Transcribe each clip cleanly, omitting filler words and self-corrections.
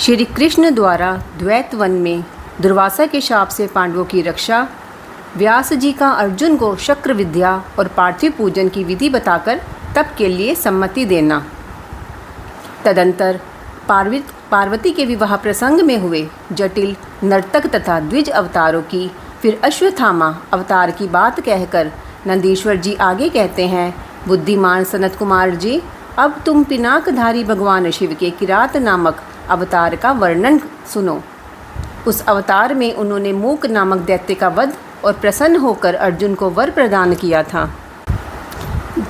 श्री कृष्ण द्वारा द्वैत वन में दुर्वासा के शाप से पांडवों की रक्षा, व्यास जी का अर्जुन को शक्र विद्या और पार्थिव पूजन की विधि बताकर तप के लिए सम्मति देना। तदंतर पार्वती के विवाह प्रसंग में हुए जटिल नर्तक तथा द्विज अवतारों की, फिर अश्वत्थामा अवतार की बात कहकर नंदीश्वर जी आगे कहते हैं, बुद्धिमान सनत कुमार जी, अब तुम पिनाकधारी भगवान शिव के किरात नामक अवतार का वर्णन सुनो। उस अवतार में उन्होंने मूक नामक दैत्य का वध और प्रसन्न होकर अर्जुन को वर प्रदान किया था।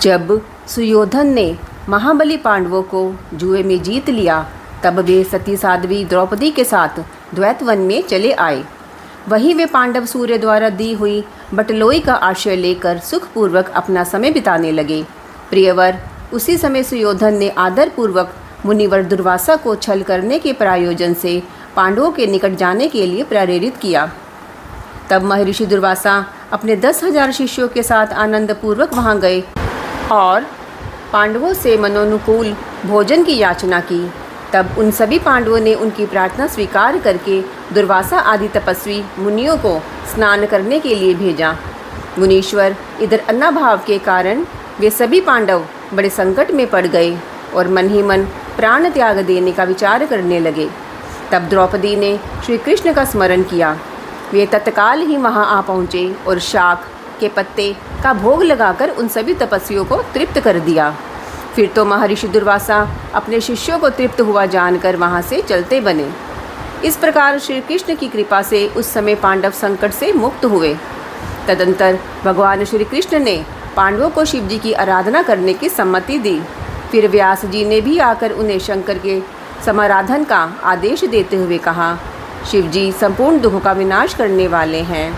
जब सुयोधन ने महाबली पांडवों को जुए में जीत लिया, तब वे सती साध्वी द्रौपदी के साथ द्वैत वन में चले आए। वहीं वे पांडव सूर्य द्वारा दी हुई बटलोई का आश्रय लेकर सुखपूर्वक अपना समय बिताने लगे। प्रियवर, उसी समय सुयोधन ने आदरपूर्वक मुनिवर दुर्वासा को छल करने के प्रयोजन से पांडवों के निकट जाने के लिए प्रेरित किया। तब महर्षि दुर्वासा अपने 10,000 शिष्यों के साथ आनंदपूर्वक वहां गए और पांडवों से मनोनुकूल भोजन की याचना की। तब उन सभी पांडवों ने उनकी प्रार्थना स्वीकार करके दुर्वासा आदि तपस्वी मुनियों को स्नान करने के लिए भेजा। मुनीश्वर, इधर अन्नाभाव के कारण वे सभी पांडव बड़े संकट में पड़ गए और मन ही मन प्राण त्याग देने का विचार करने लगे। तब द्रौपदी ने श्री कृष्ण का स्मरण किया। वे तत्काल ही वहां आ पहुँचे और शाक के पत्ते का भोग लगाकर उन सभी तपस्वियों को तृप्त कर दिया। फिर तो महर्षि दुर्वासा अपने शिष्यों को तृप्त हुआ जानकर वहां से चलते बने। इस प्रकार श्री कृष्ण की कृपा से उस समय पांडव संकट से मुक्त हुए। तदंतर भगवान श्री कृष्ण ने पांडवों को शिव जी की आराधना करने की सम्मति दी। फिर व्यास जी ने भी आकर उन्हें शंकर के समाराधन का आदेश देते हुए कहा, शिव जी संपूर्ण दुखों का विनाश करने वाले हैं।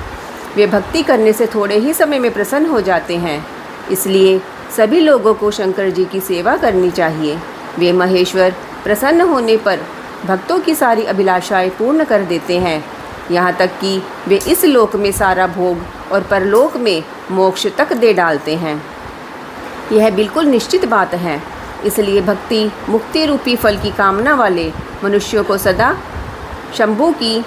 वे भक्ति करने से थोड़े ही समय में प्रसन्न हो जाते हैं, इसलिए सभी लोगों को शंकर जी की सेवा करनी चाहिए। वे महेश्वर प्रसन्न होने पर भक्तों की सारी अभिलाषाएं पूर्ण कर देते हैं, यहाँ तक कि वे इस लोक में सारा भोग और परलोक में मोक्ष तक दे डालते हैं। यह बिल्कुल निश्चित बात है। इसलिए भक्ति मुक्ति रूपी फल की कामना वाले मनुष्यों को सदा शंभु की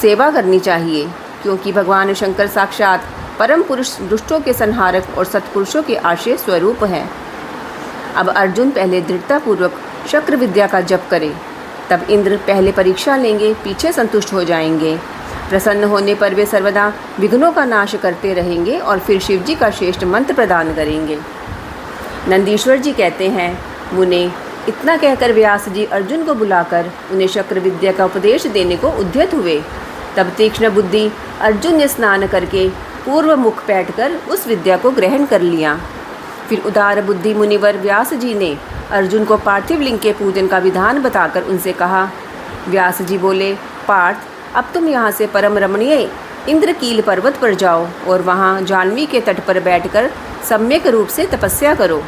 सेवा करनी चाहिए, क्योंकि भगवान शंकर साक्षात परम पुरुष दुष्टों के संहारक और सत्पुरुषों के आश्रय स्वरूप हैं। अब अर्जुन पहले दृढ़तापूर्वक शक्र विद्या का जप करे, तब इंद्र पहले परीक्षा लेंगे, पीछे संतुष्ट हो जाएंगे। प्रसन्न होने पर वे सर्वदा विघ्नों का नाश करते रहेंगे और फिर शिव जी का श्रेष्ठ मंत्र प्रदान करेंगे। नंदीश्वर जी कहते हैं, मुने, इतना कहकर व्यास जी अर्जुन को बुलाकर उन्हें शक्र विद्या का उपदेश देने को उद्यत हुए। तब तीक्ष्ण बुद्धि अर्जुन ने स्नान करके पूर्व मुख बैठकर उस विद्या को ग्रहण कर लिया। फिर उदार बुद्धि मुनिवर व्यास जी ने अर्जुन को पार्थिव लिंग के पूजन का विधान बताकर उनसे कहा। व्यास जी बोले, पार्थ, अब तुम यहाँ से परम रमणीय इंद्रकील पर्वत पर जाओ और वहाँ जाह्नवी के तट पर बैठकर सम्यक रूप से तपस्या करो।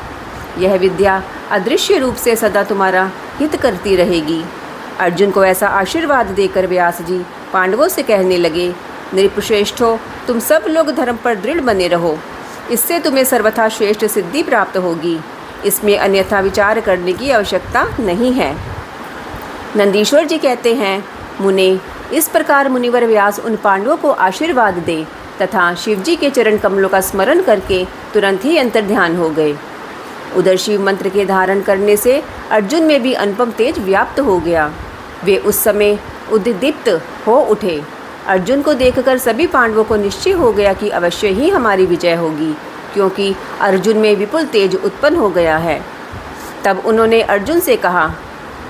यह विद्या अदृश्य रूप से सदा तुम्हारा हित करती रहेगी। अर्जुन को ऐसा आशीर्वाद देकर व्यास जी पांडवों से कहने लगे, नृपश्रेष्ठो, तुम सब लोग धर्म पर दृढ़ बने रहो, इससे तुम्हें सर्वथा श्रेष्ठ सिद्धि प्राप्त होगी। इसमें अन्यथा विचार करने की आवश्यकता नहीं है। नंदीश्वर जी कहते हैं, मुने, इस प्रकार मुनिवर व्यास उन पांडवों को आशीर्वाद दे तथा शिवजी के चरण कमलों का स्मरण करके तुरंत ही अंतर्ध्यान हो गए। उधर शिव मंत्र के धारण करने से अर्जुन में भी अनुपम तेज व्याप्त हो गया। वे उस समय उद्दीप्त हो उठे। अर्जुन को देखकर सभी पांडवों को निश्चय हो गया कि अवश्य ही हमारी विजय होगी, क्योंकि अर्जुन में विपुल तेज उत्पन्न हो गया है। तब उन्होंने अर्जुन से कहा,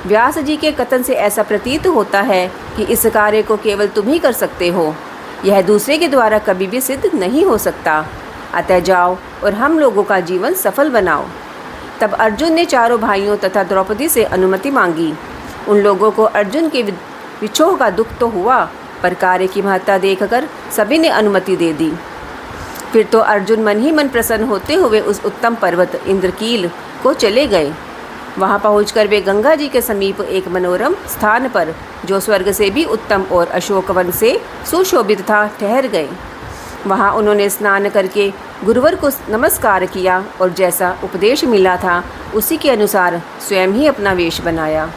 व्यास जी के कथन से ऐसा प्रतीत होता है कि इस कार्य को केवल तुम ही कर सकते हो, यह दूसरे के द्वारा कभी भी सिद्ध नहीं हो सकता। अतः जाओ और हम लोगों का जीवन सफल बनाओ। तब अर्जुन ने चारों भाइयों तथा द्रौपदी से अनुमति मांगी। उन लोगों को अर्जुन के विछोह का दुख तो हुआ, पर कार्य की महत्ता देखकर सभी ने अनुमति दे दी। फिर तो अर्जुन मन ही मन प्रसन्न होते हुए उस उत्तम पर्वत इंद्रकील को चले गए। वहां पहुंचकर वे गंगा जी के समीप एक मनोरम स्थान पर, जो स्वर्ग से भी उत्तम और अशोकवन से सुशोभित था, ठहर गए। वहां उन्होंने स्नान करके गुरुवर को नमस्कार किया और जैसा उपदेश मिला था उसी के अनुसार स्वयं ही अपना वेश बनाया।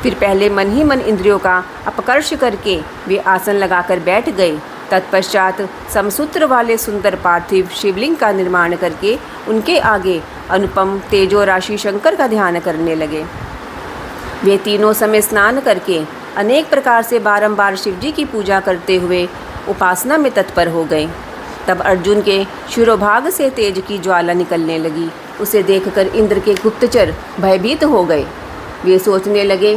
फिर पहले मन ही मन इंद्रियों का अपकर्ष करके वे आसन लगाकर बैठ गए। तत्पश्चात समसूत्र वाले सुंदर पार्थिव शिवलिंग का निर्माण करके उनके आगे अनुपम तेजो राशि शंकर का ध्यान करने लगे। वे तीनों समय स्नान करके अनेक प्रकार से बारंबार शिवजी की पूजा करते हुए उपासना में तत्पर हो गए। तब अर्जुन के शिरोभाग से तेज की ज्वाला निकलने लगी। उसे देखकर इंद्र के गुप्तचर भयभीत हो गए। वे सोचने लगे,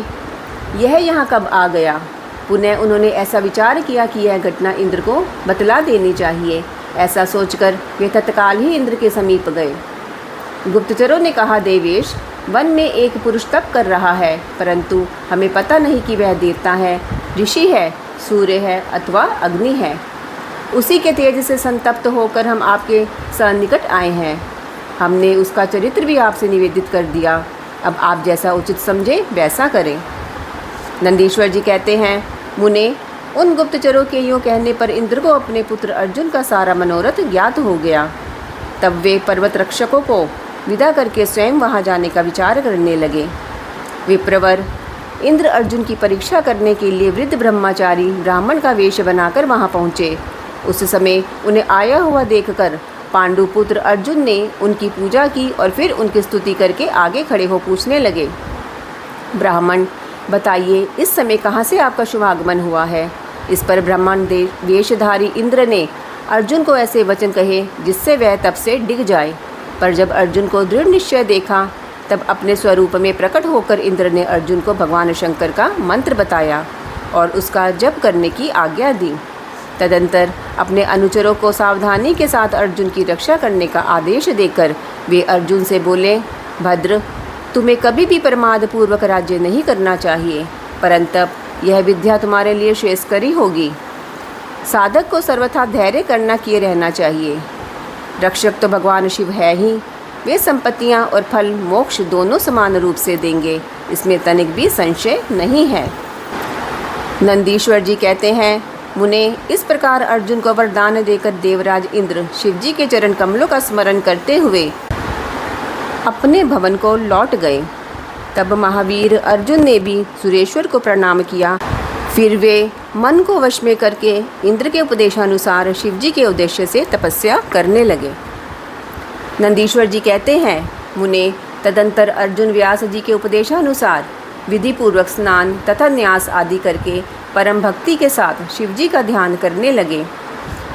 यह यहाँ कब आ गया। पुनः उन्होंने ऐसा विचार किया कि यह घटना इंद्र को बतला देनी चाहिए। ऐसा सोचकर वे तत्काल ही इंद्र के समीप गए। गुप्तचरों ने कहा, देवेश, वन में एक पुरुष तप कर रहा है, परंतु हमें पता नहीं कि वह देवता है, ऋषि है, सूर्य है अथवा अग्नि है। उसी के तेज से संतप्त होकर हम आपके सन्निकट आए हैं। हमने उसका चरित्र भी आपसे निवेदित कर दिया। अब आप जैसा उचित समझे वैसा करें। नंदीश्वर जी कहते हैं, मुने, उन गुप्तचरों के यूँ कहने पर इंद्र को अपने पुत्र अर्जुन का सारा मनोरथ ज्ञात हो गया। तब वे पर्वत रक्षकों को विदा करके स्वयं वहाँ जाने का विचार करने लगे। विप्रवर, इंद्र अर्जुन की परीक्षा करने के लिए वृद्ध ब्रह्मचारी ब्राह्मण का वेश बनाकर वहाँ पहुँचे। उस समय उन्हें आया हुआ देखकर पांडुपुत्र अर्जुन ने उनकी पूजा की और फिर उनकी स्तुति करके आगे खड़े हो पूछने लगे, ब्राह्मण, बताइए इस समय कहाँ से आपका शुभागमन हुआ है। इस पर ब्राह्मण वेशधारी इंद्र ने अर्जुन को ऐसे वचन कहे जिससे वह तप से डिग जाए। पर जब अर्जुन को दृढ़ निश्चय देखा तब अपने स्वरूप में प्रकट होकर इंद्र ने अर्जुन को भगवान शंकर का मंत्र बताया और उसका जप करने की आज्ञा दी। तदंतर अपने अनुचरों को सावधानी के साथ अर्जुन की रक्षा करने का आदेश देकर वे अर्जुन से बोले, भद्र, तुम्हें कभी भी प्रमादपूर्वक राज्य नहीं करना चाहिए, परंतु यह विद्या तुम्हारे लिए श्रेयस्करी होगी। साधक को सर्वथा धैर्य करना किए रहना चाहिए। रक्षक तो भगवान शिव है ही, वे संपत्तियां और फल मोक्ष दोनों समान रूप से देंगे, इसमें तनिक भी संशय नहीं है। नंदीश्वर जी कहते हैं, मुने, इस प्रकार अर्जुन को वरदान देकर देवराज इंद्र शिवजी के चरण कमलों का स्मरण करते हुए अपने भवन को लौट गए। तब महावीर अर्जुन ने भी सुरेश्वर को प्रणाम किया। फिर वे मन को वश में करके इंद्र के उपदेशानुसार शिवजी के उद्देश्य से तपस्या करने लगे। नंदीश्वर जी कहते हैं, मुने, तदंतर अर्जुन व्यास जी के उपदेशानुसार विधि पूर्वक स्नान तथा न्यास आदि करके परम भक्ति के साथ शिवजी का ध्यान करने लगे।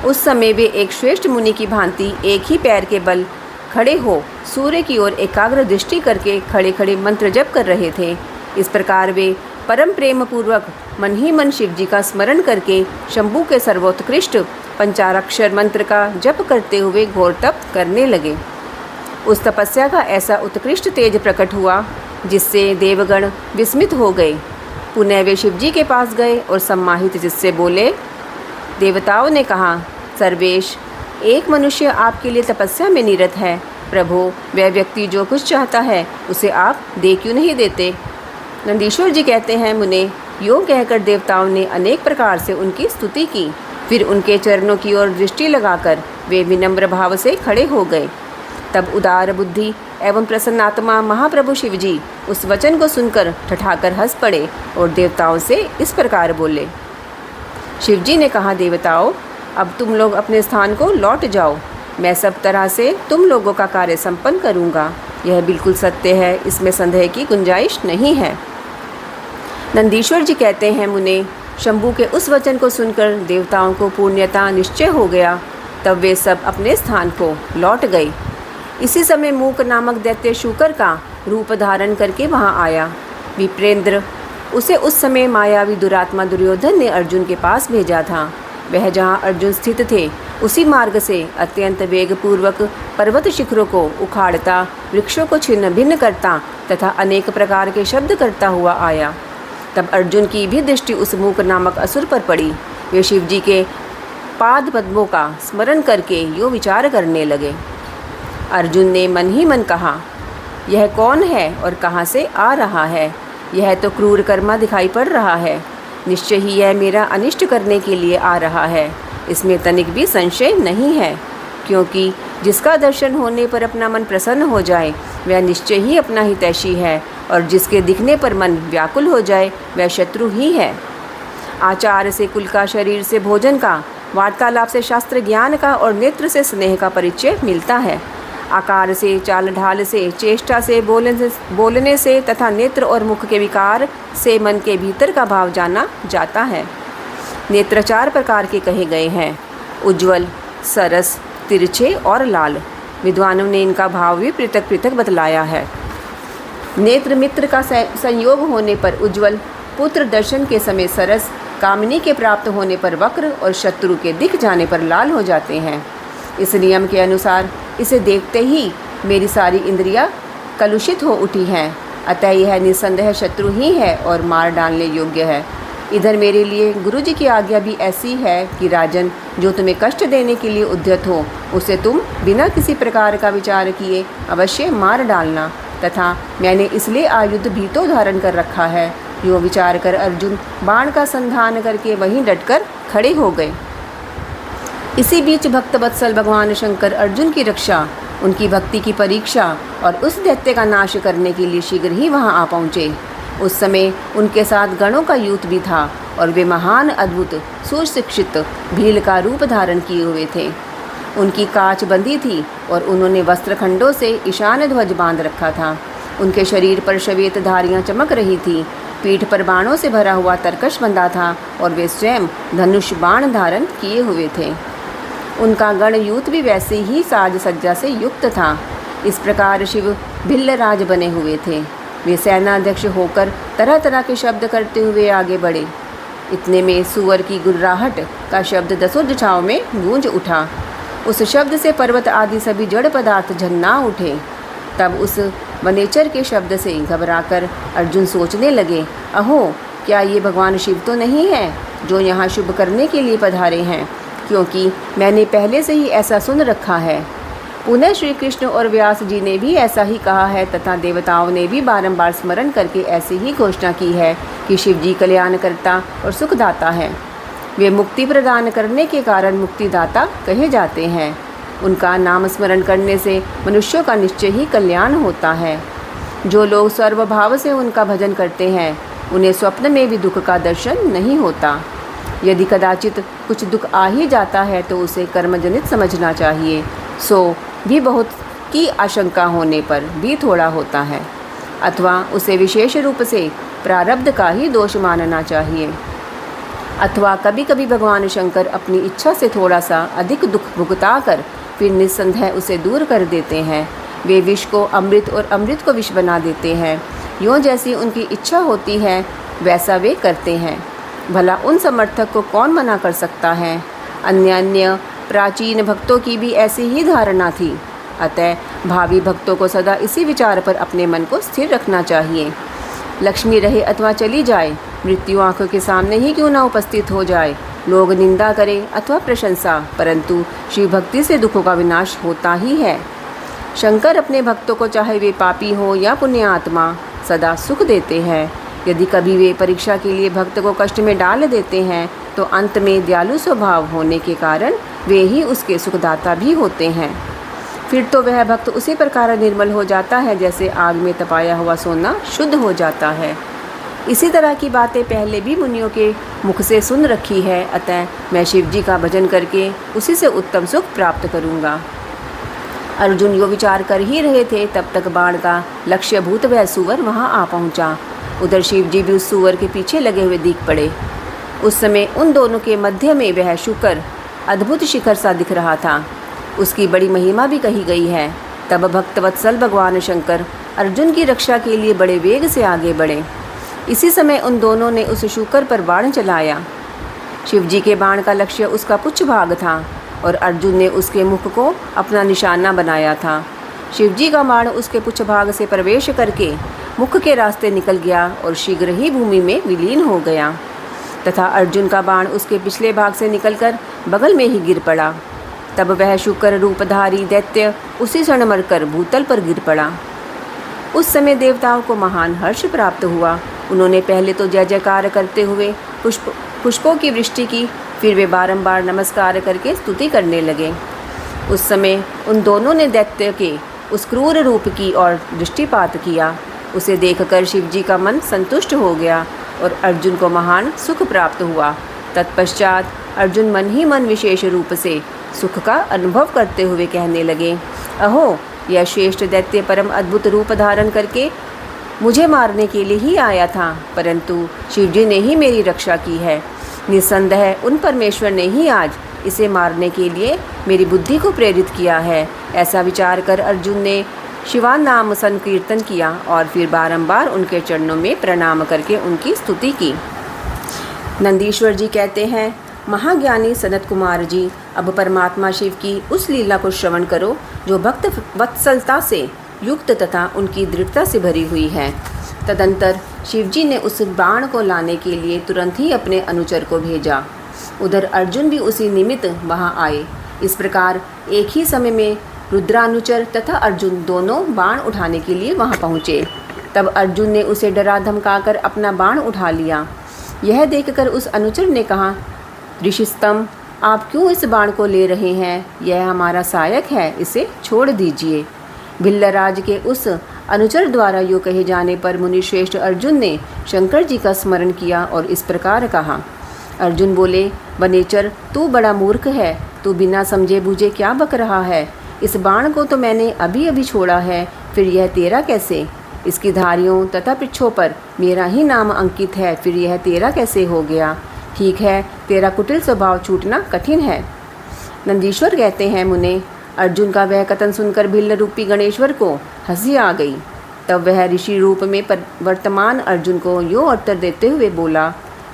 उस समय वे एक श्रेष्ठ मुनि की भांति एक ही पैर के बल खड़े हो सूर्य की ओर एकाग्र दृष्टि करके खड़े खड़े मंत्र जप कर रहे थे। इस प्रकार वे परम प्रेम पूर्वक मन ही मन शिवजी का स्मरण करके शंभु के सर्वोत्कृष्ट पंचाक्षर मंत्र का जप करते हुए घोर तप करने लगे। उस तपस्या का ऐसा उत्कृष्ट तेज प्रकट हुआ जिससे देवगण विस्मित हो गए। पुनः वे शिवजी के पास गए और सम्माहित जिससे बोले, देवताओं ने कहा, सर्वेश, एक मनुष्य आपके लिए तपस्या में निरत है। प्रभु, वह व्यक्ति जो कुछ चाहता है उसे आप दे क्यों नहीं देते। नंदीश्वर जी कहते हैं, मुने, यूँ कहकर देवताओं ने अनेक प्रकार से उनकी स्तुति की। फिर उनके चरणों की ओर दृष्टि लगाकर वे विनम्र भाव से खड़े हो गए। तब उदार बुद्धि एवं प्रसन्नात्मा महाप्रभु शिवजी उस वचन को सुनकर ठठाकर हंस पड़े और देवताओं से इस प्रकार बोले। शिवजी ने कहा, देवताओं, अब तुम लोग अपने स्थान को लौट जाओ। मैं सब तरह से तुम लोगों का कार्य संपन्न करूँगा। यह बिल्कुल सत्य है, इसमें संदेह की गुंजाइश नहीं है। नंदीश्वर जी कहते हैं, मुने, शंभु के उस वचन को सुनकर देवताओं को पूर्णतः निश्चय हो गया। तब वे सब अपने स्थान को लौट गए। इसी समय मूक नामक दैत्य शूकर का रूप धारण करके वहाँ आया। विप्रेंद्र, उसे उस समय मायावी दुरात्मा दुर्योधन ने अर्जुन के पास भेजा था। वह जहाँ अर्जुन स्थित थे उसी मार्ग से अत्यंत वेगपूर्वक पर्वत शिखरों को उखाड़ता, वृक्षों को छिन्न भिन्न करता तथा अनेक प्रकार के शब्द करता हुआ आया। तब अर्जुन की भी दृष्टि उस मूक नामक असुर पर पड़ी। वे शिवजी के पाद पद्मों का स्मरण करके यो विचार करने लगे। अर्जुन ने मन ही मन कहा, यह कौन है और कहाँ से आ रहा है। यह तो क्रूर कर्मा दिखाई पड़ रहा है। निश्चय ही यह मेरा अनिष्ट करने के लिए आ रहा है, इसमें तनिक भी संशय नहीं है। क्योंकि जिसका दर्शन होने पर अपना मन प्रसन्न हो जाए वह निश्चय ही अपना हितैषी है, और जिसके दिखने पर मन व्याकुल हो जाए वह शत्रु ही है। आचार से कुल का, शरीर से भोजन का, वार्तालाप से शास्त्र ज्ञान का और नेत्र से स्नेह का परिचय मिलता है। आकार से, चाल ढाल से, चेष्टा से, बोलने से तथा नेत्र और मुख के विकार से मन के भीतर का भाव जाना जाता है। नेत्र 4 प्रकार के कहे गए हैं: उज्ज्वल, सरस, तिरछे और लाल। विद्वानों ने इनका भाव भी पृथक पृथक बतलाया है। नेत्र मित्र का संयोग होने पर उज्ज्वल, पुत्र दर्शन के समय सरस, कामिनी के प्राप्त होने पर वक्र और शत्रु के दिख जाने पर लाल हो जाते हैं। इस नियम के अनुसार इसे देखते ही मेरी सारी इंद्रियां कलुषित हो उठी हैं, अतः यह निस्संदेह शत्रु ही है और मार डालने योग्य है। इधर मेरे लिए गुरु जी की आज्ञा भी ऐसी है कि राजन, जो तुम्हें कष्ट देने के लिए उद्यत हो उसे तुम बिना किसी प्रकार का विचार किए अवश्य मार डालना, तथा मैंने इसलिए आयुध भी तो धारण कर रखा है। यो विचार कर अर्जुन बाण का संधान करके वहीं डटकर खड़े हो गए। इसी बीच भक्तवत्सल भगवान शंकर अर्जुन की रक्षा, उनकी भक्ति की परीक्षा और उस दैत्य का नाश करने के लिए शीघ्र ही वहां आ पहुँचे। उस समय उनके साथ गणों का यूथ भी था और वे महान अद्भुत सुशिक्षित भील का रूप धारण किए हुए थे। उनकी कांच बंधी थी और उन्होंने वस्त्रखंडों से ईशान ध्वज बांध रखा था। उनके शरीर पर श्वेत धारियाँ चमक रही थी, पीठ पर बाणों से भरा हुआ तरकश बंधा था और वे स्वयं धनुष बाण धारण किए हुए थे। उनका गण यूथ भी वैसे ही साज सज्जा से युक्त था। इस प्रकार शिव भिल्लराज बने हुए थे। वे सेनाध्यक्ष होकर तरह तरह के शब्द करते हुए आगे बढ़े। इतने में सुअर की गुर्राहट का शब्द 10 दिशाओं में गूंज उठा। उस शब्द से पर्वत आदि सभी जड़ पदार्थ झन्ना उठे। तब उस वनेचर के शब्द से घबराकर अर्जुन सोचने लगे, अहो, क्या ये भगवान शिव तो नहीं है जो यहाँ शुभ करने के लिए पधारे हैं, क्योंकि मैंने पहले से ही ऐसा सुन रखा है। पुनः श्री कृष्ण और व्यास जी ने भी ऐसा ही कहा है तथा देवताओं ने भी बारंबार स्मरण करके ऐसी ही घोषणा की है कि शिव जी कल्याणकर्ता और सुखदाता हैं। वे मुक्ति प्रदान करने के कारण मुक्तिदाता कहे जाते हैं। उनका नाम स्मरण करने से मनुष्यों का निश्चय ही कल्याण होता है। जो लोग सर्वभाव से उनका भजन करते हैं उन्हें स्वप्न में भी दुख का दर्शन नहीं होता। यदि कदाचित कुछ दुख आ ही जाता है तो उसे कर्मजनित समझना चाहिए, सो भी बहुत की आशंका होने पर भी थोड़ा होता है, अथवा उसे विशेष रूप से प्रारब्ध का ही दोष मानना चाहिए, अथवा कभी कभी भगवान शंकर अपनी इच्छा से थोड़ा सा अधिक दुख भुगता कर फिर निस्संदेह उसे दूर कर देते हैं। वे विष को अमृत और अमृत को विष बना देते हैं। यों जैसी उनकी इच्छा होती है वैसा वे करते हैं। भला उन समर्थक को कौन मना कर सकता है। अन्य प्राचीन भक्तों की भी ऐसी ही धारणा थी। अतः भावी भक्तों को सदा इसी विचार पर अपने मन को स्थिर रखना चाहिए। लक्ष्मी रहे अथवा चली जाए, मृत्यु आंखों के सामने ही क्यों ना उपस्थित हो जाए, लोग निंदा करें अथवा प्रशंसा, परंतु शिव भक्ति से दुखों का विनाश होता ही है। शंकर अपने भक्तों को चाहे वे पापी हो या पुण्यात्मा सदा सुख देते हैं। यदि कभी वे परीक्षा के लिए भक्त को कष्ट में डाल देते हैं तो अंत में दयालु स्वभाव होने के कारण वे ही उसके सुखदाता भी होते हैं। फिर तो वह भक्त उसी प्रकार निर्मल हो जाता है जैसे आग में तपाया हुआ सोना शुद्ध हो जाता है। इसी तरह की बातें पहले भी मुनियों के मुख से सुन रखी है, अतः मैं शिव जी का भजन करके उसी से उत्तम सुख प्राप्त करूँगा। अर्जुन यो विचार कर ही रहे थे, तब तक बाण का लक्ष्यभूत वह सुअर वहाँ आ पहुँचा। उधर शिव जी भी उस सुअर के पीछे लगे हुए दिख पड़े। उस समय उन दोनों के मध्य में वह शुकर अद्भुत शिखर सा दिख रहा था। उसकी बड़ी महिमा भी कही गई है। तब भक्तवत्सल भगवान शंकर अर्जुन की रक्षा के लिए बड़े वेग से आगे बढ़े। इसी समय उन दोनों ने उस शुकर पर बाण चलाया। शिव जी के बाण का लक्ष्य उसका पुच्छ भाग था और अर्जुन ने उसके मुख को अपना निशाना बनाया था। शिव जी का बाण उसके पुच्छ भाग से प्रवेश करके मुख के रास्ते निकल गया और शीघ्र ही भूमि में विलीन हो गया, तथा अर्जुन का बाण उसके पिछले भाग से निकलकर बगल में ही गिर पड़ा। तब वह शुकर रूपधारी दैत्य उसी क्षण मरकर भूतल पर गिर पड़ा। उस समय देवताओं को महान हर्ष प्राप्त हुआ। उन्होंने पहले तो जय जयकार करते हुए पुष्पों की वृष्टि की, फिर वे बारंबार नमस्कार करके स्तुति करने लगे। उस समय उन दोनों ने दैत्य के उस क्रूर रूप की ओर दृष्टिपात किया। उसे देखकर शिवजी का मन संतुष्ट हो गया और अर्जुन को महान सुख प्राप्त हुआ। तत्पश्चात अर्जुन मन ही मन विशेष रूप से सुख का अनुभव करते हुए कहने लगे, अहो, यह श्रेष्ठ दैत्य परम अद्भुत रूप धारण करके मुझे मारने के लिए ही आया था, परंतु शिवजी ने ही मेरी रक्षा की है। निस्संदेह उन परमेश्वर ने ही आज इसे मारने के लिए मेरी बुद्धि को प्रेरित किया है। ऐसा विचार कर अर्जुन ने शिवा नाम संकीर्तन किया और फिर बारंबार उनके चरणों में प्रणाम करके उनकी स्तुति की। नंदीश्वर जी कहते हैं, महाज्ञानी सनत कुमार जी, अब परमात्मा शिव की उस लीला को श्रवण करो जो भक्त वत्सलता से युक्त तथा उनकी दृढ़ता से भरी हुई है। तदंतर शिवजी ने उस बाण को लाने के लिए तुरंत ही अपने अनुचर को भेजा। उधर अर्जुन भी उसी निमित्त वहां आए। इस प्रकार एक ही समय में रुद्रानुचर तथा अर्जुन दोनों बाण उठाने के लिए वहां पहुँचे। तब अर्जुन ने उसे डरा धमकाकर अपना बाण उठा लिया। यह देखकर उस अनुचर ने कहा, ऋषिस्तम, आप क्यों इस बाण को ले रहे हैं? यह हमारा सहायक है, इसे छोड़ दीजिए। भिल्लराज के उस अनुचर द्वारा यूँ कहे जाने पर मुनिश्रेष्ठ अर्जुन ने शंकर जी का स्मरण किया और इस प्रकार कहा। अर्जुन बोले, वनेचर, तू बड़ा मूर्ख है, तू बिना समझे बूझे क्या बक रहा है? इस बाण को तो मैंने अभी अभी छोड़ा है, फिर यह तेरा कैसे? इसकी धारियों तथा पिच्छों पर मेरा ही नाम अंकित है, फिर यह तेरा कैसे हो गया? ठीक है, तेरा कुटिल स्वभाव छूटना कठिन है। नंदीश्वर कहते हैं, मुने, अर्जुन का वह कथन सुनकर भिल्ल रूपी गणेश्वर को हंसी आ गई। तब वह ऋषि रूप में वर्तमान अर्जुन को यूँ उत्तर देते हुए बोला,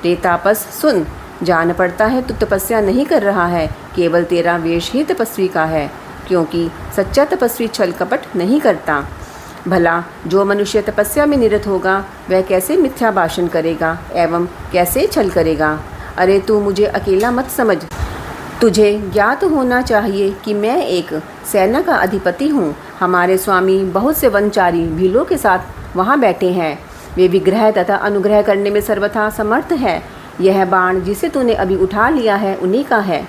रे तापस, सुन, जान पड़ता है तू तपस्या नहीं कर रहा है, केवल तेरा वेश ही तपस्वी का है, क्योंकि सच्चा तपस्वी छल कपट नहीं करता। भला जो मनुष्य तपस्या में निरत होगा वह कैसे मिथ्या भाषण करेगा एवं कैसे छल करेगा? अरे तू मुझे अकेला मत समझ, तुझे ज्ञात होना चाहिए कि मैं एक सेना का अधिपति हूँ। हमारे स्वामी बहुत से वनचारी भीलों के साथ वहाँ बैठे हैं। वे विग्रह तथा अनुग्रह करने में सर्वथा समर्थ है। यह बाण जिसे तूने अभी उठा लिया है उन्हीं का है।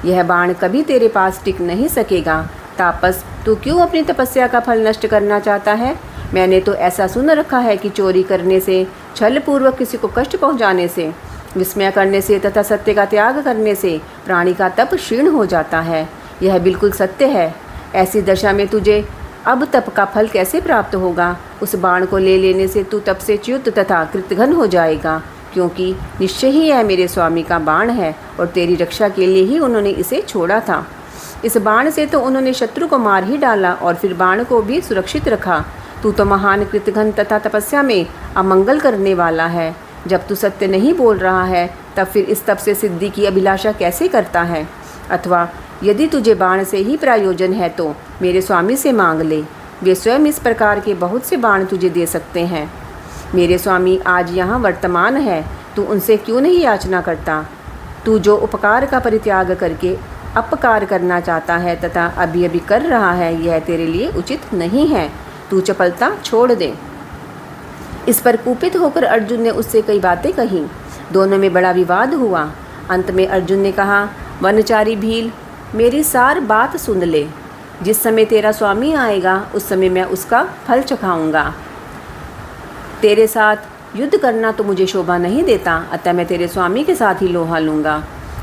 यह बाण कभी तेरे पास टिक नहीं सकेगा। तापस, तू क्यों अपनी तपस्या का फल नष्ट करना चाहता है? मैंने तो ऐसा सुन रखा है कि चोरी करने से, छल पूर्वक किसी को कष्ट पहुँचाने से, विस्मय करने से तथा सत्य का त्याग करने से प्राणी का तप क्षीण हो जाता है। यह बिल्कुल सत्य है। ऐसी दशा में तुझे अब तप का फल कैसे प्राप्त होगा? उस बाण को ले लेने से तू तप से च्युत तथा कृतघ्न हो जाएगा, क्योंकि निश्चय ही यह मेरे स्वामी का बाण है और तेरी रक्षा के लिए ही उन्होंने इसे छोड़ा था। इस बाण से तो उन्होंने शत्रु को मार ही डाला और फिर बाण को भी सुरक्षित रखा। तू तो महान कृतघ्न तथा तपस्या में अमंगल करने वाला है। जब तू सत्य नहीं बोल रहा है तब फिर इस तप से सिद्धि की अभिलाषा कैसे करता है? अथवा यदि तुझे बाण से ही प्रयोजन है तो मेरे स्वामी से मांग ले, वे स्वयं इस प्रकार के बहुत से बाण तुझे दे सकते हैं। मेरे स्वामी आज यहाँ वर्तमान है, तू उनसे क्यों नहीं याचना करता? तू जो उपकार का परित्याग करके अपकार करना चाहता है तथा अभी अभी कर रहा है, यह तेरे लिए उचित नहीं है। तू चपलता छोड़ दे। इस पर कुपित होकर अर्जुन ने उससे कई बातें कहीं। दोनों में बड़ा विवाद हुआ। अंत में अर्जुन ने कहा, वनचारी भील, मेरी सार बात सुन ले। जिस समय तेरा स्वामी आएगा उस समय मैं उसका फल चखाऊंगा। तेरे साथ युद्ध करना तो मुझे शोभा नहीं देता, अतः मैं तेरे स्वामी के साथ ही लोहा लूँगा,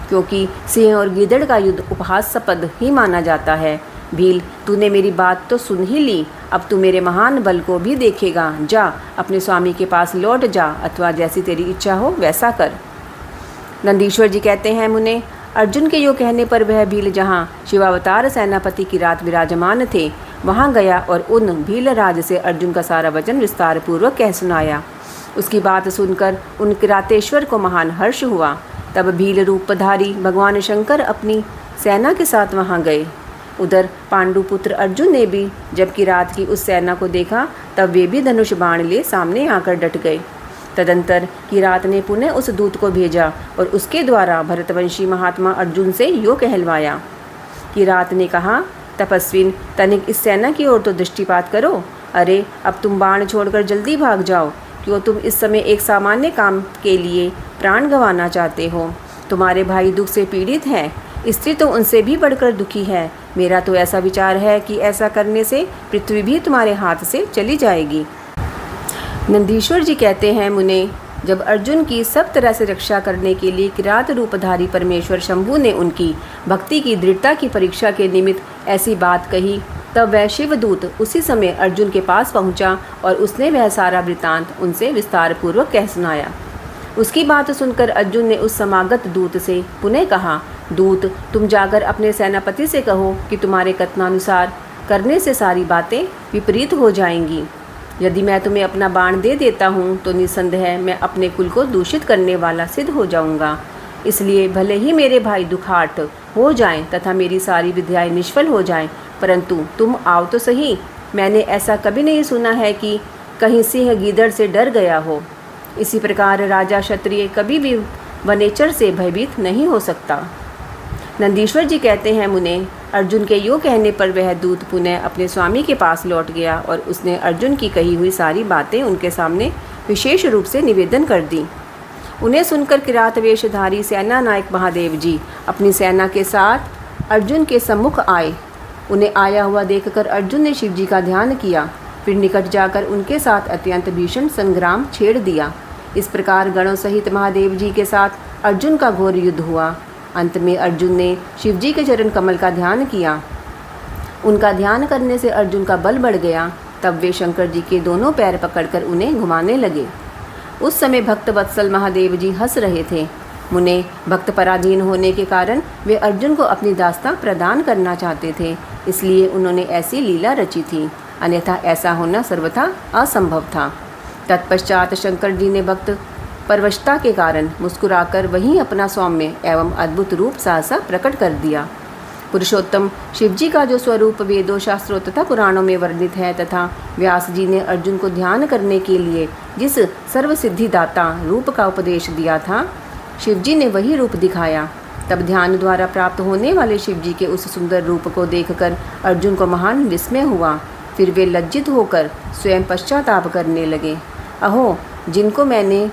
क्योंकि सिंह और गीदड़ का युद्ध उपहासास्पद ही माना जाता है। भील, तूने मेरी बात तो सुन ही ली, अब तू मेरे महान बल को भी देखेगा। जा, अपने स्वामी के पास लौट जा, अथवा जैसी तेरी इच्छा हो वैसा कर। नंदीश्वर जी कहते हैं, मुने, अर्जुन के यो कहने पर वह भील जहाँ शिवावतार सेनापति की रात विराजमान थे वहाँ गया और उन भीलराज से अर्जुन का सारा वचन विस्तार पूर्वक कह सुनाया। उसकी बात सुनकर उन किरातेश्वर को महान हर्ष हुआ। तब भील रूपधारी भगवान शंकर अपनी सेना के साथ वहाँ गए। उधर पांडुपुत्र अर्जुन ने भी जब किरात की उस सेना को देखा तब वे भी धनुष बाण ले सामने आकर डट गए। तदंतर किरात ने पुनः उस दूत को भेजा और उसके द्वारा भरतवंशी महात्मा अर्जुन से यो कहलवाया। किरात ने कहा, तपस्विन, तनिक इस सेना की ओर तो दृष्टिपात करो। अरे अब तुम बाण छोड़कर जल्दी भाग जाओ, क्यों तुम इस समय एक सामान्य काम के लिए प्राण गंवाना चाहते हो? तुम्हारे भाई दुख से पीड़ित हैं, स्त्री तो उनसे भी बढ़कर दुखी है। मेरा तो ऐसा विचार है कि ऐसा करने से पृथ्वी भी तुम्हारे हाथ से चली जाएगी। नंदीश्वर जी कहते हैं, मुने, जब अर्जुन की सब तरह से रक्षा करने के लिए किरात रूपधारी परमेश्वर शंभु ने उनकी भक्ति की दृढ़ता की परीक्षा के निमित्त ऐसी बात कही, तब वह शिवदूत उसी समय अर्जुन के पास पहुंचा और उसने वह सारा वृतांत उनसे विस्तार पूर्वक कह सुनाया। उसकी बात सुनकर अर्जुन ने उस समागत दूत से पुनः कहा, दूत, तुम जाकर अपने सेनापति से कहो कि तुम्हारे कथनानुसार करने से सारी बातें विपरीत हो जाएंगी। यदि मैं तुम्हें अपना बाण दे देता हूँ तो निस्संदेह मैं अपने कुल को दूषित करने वाला सिद्ध हो जाऊँगा। इसलिए भले ही मेरे भाई दुखार्त हो जाएं तथा मेरी सारी विद्याएं निष्फल हो जाएं, परंतु तुम आओ तो सही। मैंने ऐसा कभी नहीं सुना है कि कहीं सिंह गीदड़ से डर गया हो। इसी प्रकार राजा क्षत्रिय कभी भी वनेचर से भयभीत नहीं हो सकता। नंदीश्वर जी कहते हैं, मुने, अर्जुन के यूँ कहने पर वह दूत पुनः अपने स्वामी के पास लौट गया और उसने अर्जुन की कही हुई सारी बातें उनके सामने विशेष रूप से निवेदन कर दी। उन्हें सुनकर किरात वेशधारी सेना नायक महादेव जी अपनी सेना के साथ अर्जुन के सम्मुख आए। उन्हें आया हुआ देखकर अर्जुन ने शिव जी का ध्यान किया, फिर निकट जाकर उनके साथ अत्यंत भीषण संग्राम छेड़ दिया। इस प्रकार गणों सहित महादेव जी के साथ अर्जुन का घोर युद्ध हुआ। अंत में अर्जुन ने शिव जी के चरण कमल का ध्यान किया। उनका ध्यान करने से अर्जुन का बल बढ़ गया। तब वे शंकर जी के दोनों पैर पकड़कर उन्हें घुमाने लगे। उस समय भक्त वत्सल महादेव जी हंस रहे थे। मुने, भक्त पराधीन होने के कारण वे अर्जुन को अपनी दास्तां प्रदान करना चाहते थे, इसलिए उन्होंने ऐसी लीला रची थी, अन्यथा ऐसा होना सर्वथा असंभव था। तत्पश्चात शंकर जी ने भक्त परवशता के कारण मुस्कुराकर वहीं अपना सौम्य एवं अद्भुत रूप सहसा प्रकट कर दिया। पुरुषोत्तम शिव जी का जो स्वरूप वेदों, शास्त्रों तथा पुराणों में वर्णित है तथा व्यास जी ने अर्जुन को ध्यान करने के लिए जिस सर्वसिद्धिदाता रूप का उपदेश दिया था, शिव जी ने वही रूप दिखाया। तब ध्यान द्वारा प्राप्त होने वाले शिव जी के उस सुंदर रूप को देखकर अर्जुन को महान विस्मय हुआ। फिर वे लज्जित होकर स्वयं पश्चाताप करने लगे। अहो, जिनको मैंने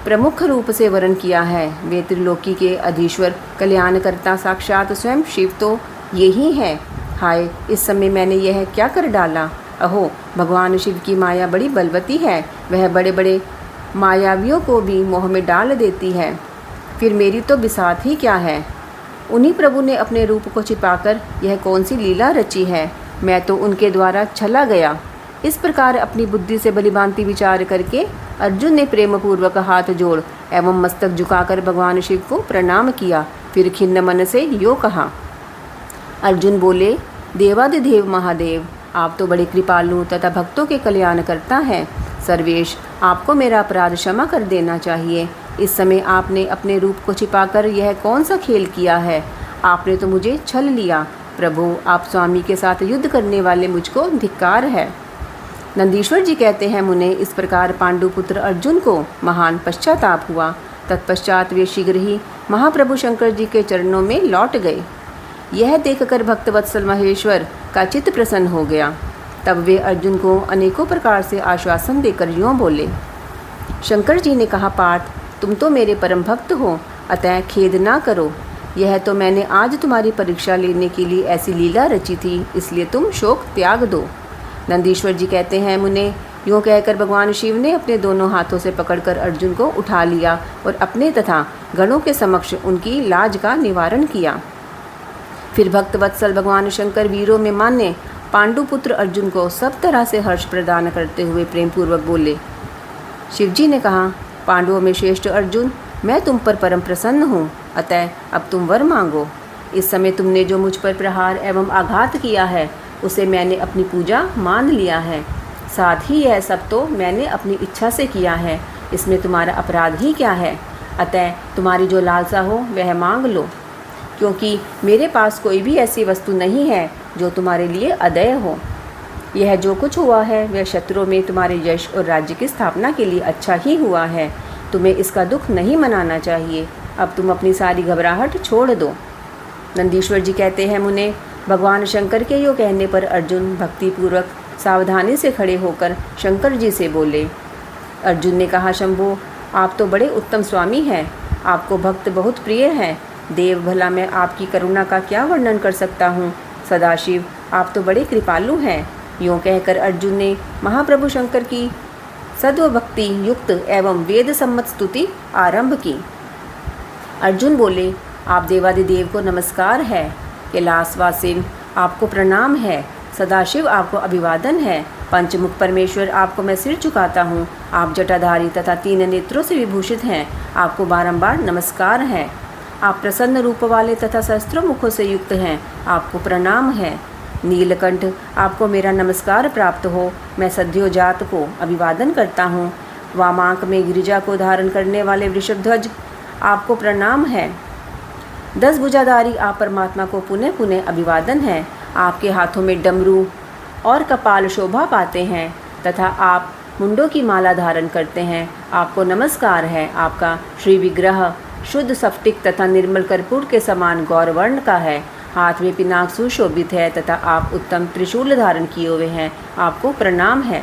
प्रमुख रूप से वर्ण किया है, वे त्रिलोकी के अधीश्वर कल्याणकर्ता साक्षात स्वयं शिव तो ये ही है। हाय, इस समय मैंने यह क्या कर डाला। अहो, भगवान शिव की माया बड़ी बलवती है, वह बड़े बड़े मायावियों को भी मोह में डाल देती है। फिर मेरी तो बिसात ही क्या है। उन्हीं प्रभु ने अपने रूप को छिपाकर यह कौन सी लीला रची है। मैं तो उनके द्वारा छला गया। इस प्रकार अपनी बुद्धि से भलीभांति विचार करके अर्जुन ने प्रेम पूर्वक हाथ जोड़ एवं मस्तक झुकाकर भगवान शिव को प्रणाम किया। फिर खिन्न मन से यो कहा। अर्जुन बोले, देवादिदेव महादेव, आप तो बड़े कृपालु तथा भक्तों के कल्याण करता है। सर्वेश, आपको मेरा अपराध क्षमा कर देना चाहिए। इस समय आपने अपने रूप को छिपाकर यह कौन सा खेल किया है। आपने तो मुझे छल लिया। प्रभु, आप स्वामी के साथ युद्ध करने वाले मुझको धिक्कार है। नंदीश्वर जी कहते हैं, मुने, इस प्रकार पांडुपुत्र अर्जुन को महान पश्चाताप हुआ। तत्पश्चात वे शीघ्र ही महाप्रभु शंकर जी के चरणों में लौट गए। यह देखकर भक्तवत्सल महेश्वर का चित्त प्रसन्न हो गया। तब वे अर्जुन को अनेकों प्रकार से आश्वासन देकर यूँ बोले। शंकर जी ने कहा, पार्थ, तुम तो मेरे परम भक्त हो, अतः खेद ना करो। यह तो मैंने आज तुम्हारी परीक्षा लेने के लिए ऐसी लीला रची थी, इसलिए तुम शोक त्याग दो। नंदीश्वर जी कहते हैं, मुने, यूँ कहकर भगवान शिव ने अपने दोनों हाथों से पकड़कर अर्जुन को उठा लिया और अपने तथा गणों के समक्ष उनकी लाज का निवारण किया। फिर भक्तवत्सल भगवान शंकर वीरों में मान्य पांडुपुत्र अर्जुन को सब तरह से हर्ष प्रदान करते हुए प्रेम पूर्वक बोले। शिव जी ने कहा, पांडवों में श्रेष्ठ अर्जुन, मैं तुम पर परम प्रसन्न हूँ, अतः अब तुम वर मांगो। इस समय तुमने जो मुझ पर प्रहार एवं आघात किया है, उसे मैंने अपनी पूजा मान लिया है। साथ ही यह सब तो मैंने अपनी इच्छा से किया है, इसमें तुम्हारा अपराध ही क्या है। अतः तुम्हारी जो लालसा हो वह मांग लो, क्योंकि मेरे पास कोई भी ऐसी वस्तु नहीं है जो तुम्हारे लिए अदेय हो। यह जो कुछ हुआ है वह शत्रुओं में तुम्हारे यश और राज्य की स्थापना के लिए अच्छा ही हुआ है। तुम्हें इसका दुख नहीं मनाना चाहिए। अब तुम अपनी सारी घबराहट छोड़ दो। नंदीश्वर जी कहते हैं, मुने, भगवान शंकर के यो कहने पर अर्जुन भक्तिपूर्वक सावधानी से खड़े होकर शंकर जी से बोले। अर्जुन ने कहा, शंभो, आप तो बड़े उत्तम स्वामी हैं। आपको भक्त बहुत प्रिय हैं। देव भला मैं आपकी करुणा का क्या वर्णन कर सकता हूँ। सदाशिव आप तो बड़े कृपालु हैं। यूँ कहकर अर्जुन ने महाप्रभु शंकर की सद्वभक्ति युक्त एवं वेद सम्मत स्तुति आरंभ की। अर्जुन बोले, आप देवादिदेव को नमस्कार है। कैलाशवासिन आपको प्रणाम है। सदाशिव आपको अभिवादन है। पंचमुख परमेश्वर आपको मैं सिर झुकाता हूँ। आप जटाधारी तथा 3 नेत्रों से विभूषित हैं। आपको बारंबार नमस्कार है। आप प्रसन्न रूप वाले तथा सहस्त्रों मुखों से युक्त हैं। आपको प्रणाम है। नीलकंठ आपको मेरा नमस्कार प्राप्त हो। मैं सद्योजात को अभिवादन करता हूँ। वामांक में गिरिजा को धारण करने वाले वृषभध्वज आपको प्रणाम है। 10 भुजाधारी आप परमात्मा को पुनः पुनः अभिवादन है। आपके हाथों में डमरू और कपाल शोभा पाते हैं तथा आप मुंडों की माला धारण करते हैं। आपको नमस्कार है। आपका श्री विग्रह शुद्ध स्फटिक तथा निर्मल कर्पूर के समान गौरवर्ण का है। हाथ में पिनाक सुशोभित है तथा आप उत्तम त्रिशूल धारण किए हुए हैं। आपको प्रणाम है।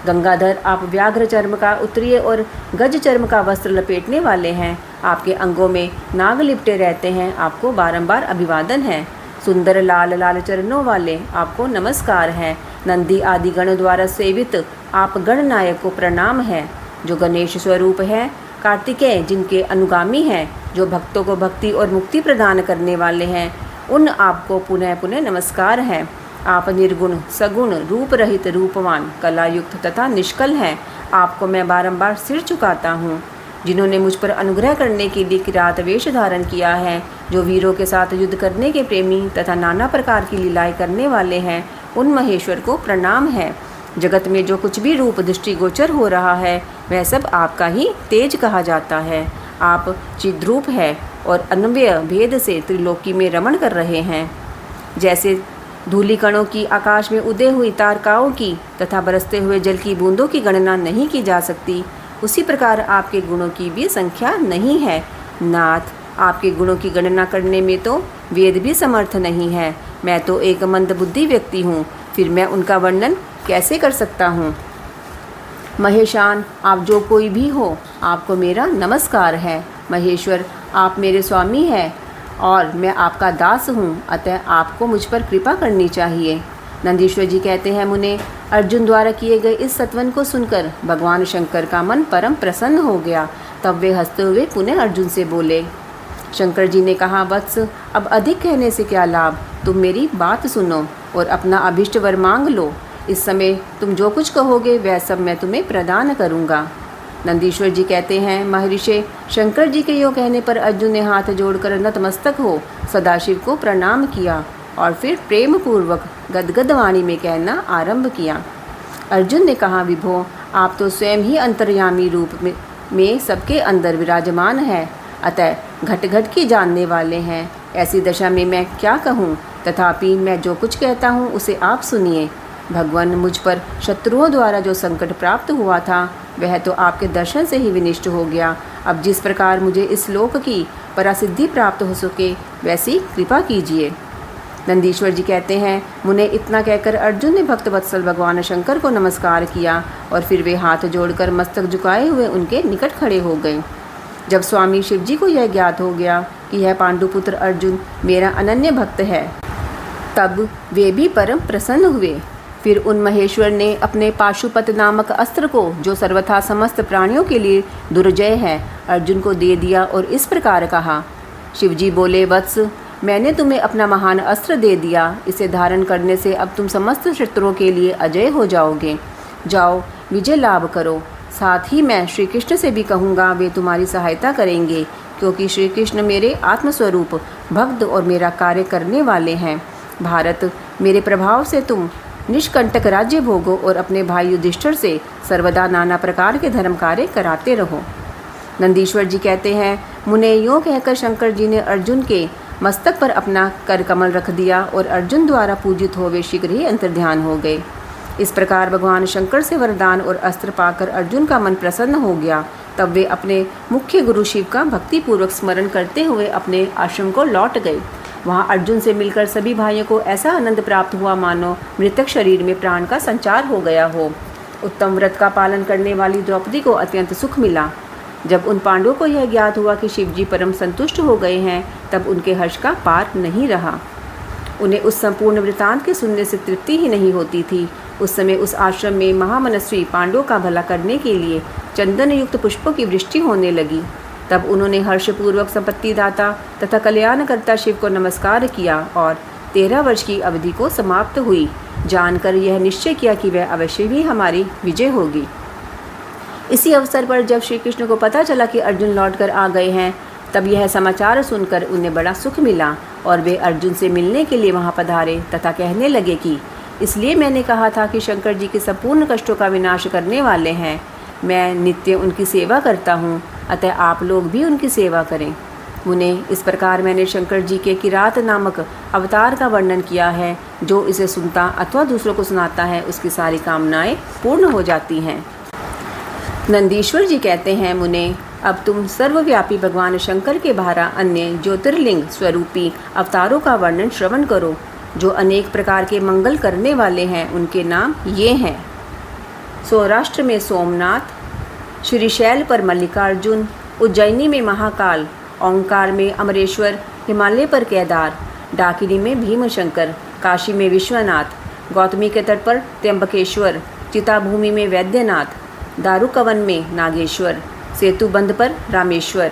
गंगाधर आप व्याघ्र चर्म का उत्तरीय और गज चर्म का वस्त्र लपेटने वाले हैं। आपके अंगों में नाग लिपटे रहते हैं। आपको बारंबार अभिवादन है। सुंदर लाल लाल चरणों वाले आपको नमस्कार है। नंदी आदि गण द्वारा सेवित आप गणनायक को प्रणाम है। जो गणेश स्वरूप है, कार्तिकेय जिनके अनुगामी हैं, जो भक्तों को भक्ति और मुक्ति प्रदान करने वाले हैं, उन आपको पुनः पुनः नमस्कार है। आप निर्गुण सगुण रूप रहित रूपवान कलायुक्त तथा निष्कल हैं। आपको मैं बारंबार सिर झुकाता हूँ। जिन्होंने मुझ पर अनुग्रह करने के लिए किरात वेश धारण किया है, जो वीरों के साथ युद्ध करने के प्रेमी तथा नाना प्रकार की लीलाएं करने वाले हैं, उन महेश्वर को प्रणाम है। जगत में जो कुछ भी रूप दृष्टिगोचर हो रहा है, वह सब आपका ही तेज कहा जाता है। आप चिद्रूप है और अन्वय भेद से त्रिलोकी में रमण कर रहे हैं। जैसे धूलि कणों की आकाश में उदय हुई तारकाओं की तथा बरसते हुए जल की बूंदों की गणना नहीं की जा सकती, उसी प्रकार आपके गुणों की भी संख्या नहीं है। नाथ, आपके गुणों की गणना करने में तो वेद भी समर्थ नहीं है। मैं तो एक मंदबुद्धि व्यक्ति हूँ, फिर मैं उनका वर्णन कैसे कर सकता हूँ। महेशान, आप जो कोई भी हो, आपको मेरा नमस्कार है। महेश्वर, आप मेरे स्वामी हैं और मैं आपका दास हूँ, अतः आपको मुझ पर कृपा करनी चाहिए। नंदीश्वर जी कहते हैं, मुने, अर्जुन द्वारा किए गए इस सत्वन को सुनकर भगवान शंकर का मन परम प्रसन्न हो गया। तब वे हंसते हुए पुनः अर्जुन से बोले। शंकर जी ने कहा, वत्स, अब अधिक कहने से क्या लाभ। तुम मेरी बात सुनो और अपना अभिष्ट वर मांग लो। इस समय तुम जो कुछ कहोगे वह सब मैं तुम्हें प्रदान करूँगा। नंदीश्वर जी कहते हैं, महर्षि, शंकर जी के यो कहने पर अर्जुन ने हाथ जोड़कर नतमस्तक हो सदाशिव को प्रणाम किया और फिर प्रेम पूर्वक गदगद वाणी में कहना आरंभ किया। अर्जुन ने कहा, विभो, आप तो स्वयं ही अंतर्यामी रूप में सबके अंदर विराजमान है, अतः घट घट की जानने वाले हैं। ऐसी दशा में मैं क्या कहूँ, तथापि मैं जो कुछ कहता हूँ उसे आप सुनिए। भगवान, मुझ पर शत्रुओं द्वारा जो संकट प्राप्त हुआ था वह तो आपके दर्शन से ही विनिष्ट हो गया। अब जिस प्रकार मुझे इस लोक की परासिद्धि प्राप्त हो सके वैसी कृपा कीजिए। नंदीश्वर जी कहते हैं, मुने, इतना कहकर अर्जुन ने भक्तवत्सल भगवान शंकर को नमस्कार किया और फिर वे हाथ जोड़कर मस्तक झुकाए हुए उनके निकट खड़े हो गए। जब स्वामी शिव जी को यह ज्ञात हो गया कि यह पांडुपुत्र अर्जुन मेरा अनन्य भक्त है, तब वे भी परम प्रसन्न हुए। फिर उन महेश्वर ने अपने पाशुपत नामक अस्त्र को, जो सर्वथा समस्त प्राणियों के लिए दुर्जय है, अर्जुन को दे दिया और इस प्रकार कहा। शिवजी बोले, वत्स, मैंने तुम्हें अपना महान अस्त्र दे दिया। इसे धारण करने से अब तुम समस्त शत्रुओं के लिए अजय हो जाओगे। जाओ, विजय लाभ करो। साथ ही मैं श्री कृष्ण से भी कहूँगा, वे तुम्हारी सहायता करेंगे, क्योंकि श्री कृष्ण मेरे आत्मस्वरूप भक्त और मेरा कार्य करने वाले हैं। भारत, मेरे प्रभाव से तुम निष्कंटक राज्य भोगो और अपने भाई युधिष्ठिर से सर्वदा नाना प्रकार के धर्म कार्य कराते रहो। नंदीश्वर जी कहते हैं, मुने, यों कहकर शंकर जी ने अर्जुन के मस्तक पर अपना कर कमल रख दिया और अर्जुन द्वारा पूजित हो वे शीघ्र ही अंतर्ध्यान हो गए। इस प्रकार भगवान शंकर से वरदान और अस्त्र पाकर अर्जुन का मन प्रसन्न हो गया। तब वे अपने मुख्य गुरु शिव का भक्तिपूर्वक स्मरण करते हुए अपने आश्रम को लौट गए। वहाँ अर्जुन से मिलकर सभी भाइयों को ऐसा आनंद प्राप्त हुआ मानो मृतक शरीर में प्राण का संचार हो गया हो। उत्तम व्रत का पालन करने वाली द्रौपदी को अत्यंत सुख मिला। जब उन पांडवों को यह ज्ञात हुआ कि शिवजी परम संतुष्ट हो गए हैं, तब उनके हर्ष का पार नहीं रहा। उन्हें उस संपूर्ण वृतांत के सुनने से तृप्ति ही नहीं होती थी। उस समय उस आश्रम में महामनस्वी पांडवों का भला करने के लिए चंदन युक्त पुष्पों की वृष्टि होने लगी। तब उन्होंने हर्षपूर्वक संपत्तिदाता तथा कल्याणकर्ता शिव को नमस्कार किया और 13 वर्ष की अवधि को समाप्त हुई जानकर यह निश्चय किया कि वह अवश्य भी हमारी विजय होगी। इसी अवसर पर जब श्री कृष्ण को पता चला कि अर्जुन लौटकर आ गए हैं, तब यह समाचार सुनकर उन्हें बड़ा सुख मिला और वे अर्जुन से मिलने के लिए वहां पधारे तथा कहने लगे कि इसलिए मैंने कहा था कि शंकर जी के संपूर्ण कष्टों का विनाश करने वाले हैं। मैं नित्य उनकी सेवा करता हूँ, अतः आप लोग भी उनकी सेवा करें। मुने, इस प्रकार मैंने शंकर जी के किरात नामक अवतार का वर्णन किया है। जो इसे सुनता अथवा दूसरों को सुनाता है, उसकी सारी कामनाएं पूर्ण हो जाती हैं। नंदीश्वर जी कहते हैं, मुने, अब तुम सर्वव्यापी भगवान शंकर के बाहर अन्य ज्योतिर्लिंग स्वरूपी अवतारों का वर्णन श्रवण करो, जो अनेक प्रकार के मंगल करने वाले हैं। उनके नाम ये हैं: सौराष्ट्र में सोमनाथ, श्रीशैल पर मल्लिकार्जुन, उज्जैनी में महाकाल, ओंकार में अमरेश्वर, हिमालय पर केदार, डाकिनी में भीमशंकर, काशी में विश्वनाथ, गौतमी के तट पर त्र्यंबकेश्वर, चिताभूमि में वैद्यनाथ, दारुकवन में नागेश्वर, सेतुबंध पर रामेश्वर